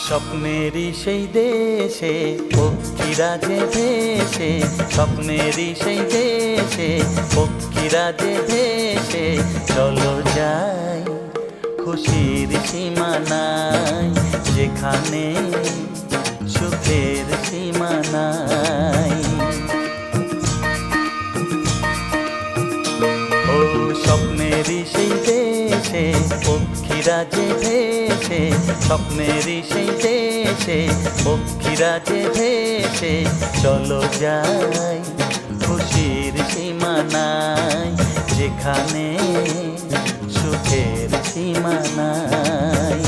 স্বপ্নেরই সেই দেশে পক্ষীরা যে ভেসে, স্বপ্নেরই সেই দেশে পক্ষীরা যে ভেসে, চলো যাই খুশির সীমানায়, যেখানে সুখের সীমানায়। ও স্বপ্নেরই সেই দেশে পক্ষীরা যে ভেসে, স্বপ্নেরই সেই দেশে পক্ষীরা যে ভেসে, চলো যাই খুশির সীমানায়, যেখানে সুখের সীমানায়।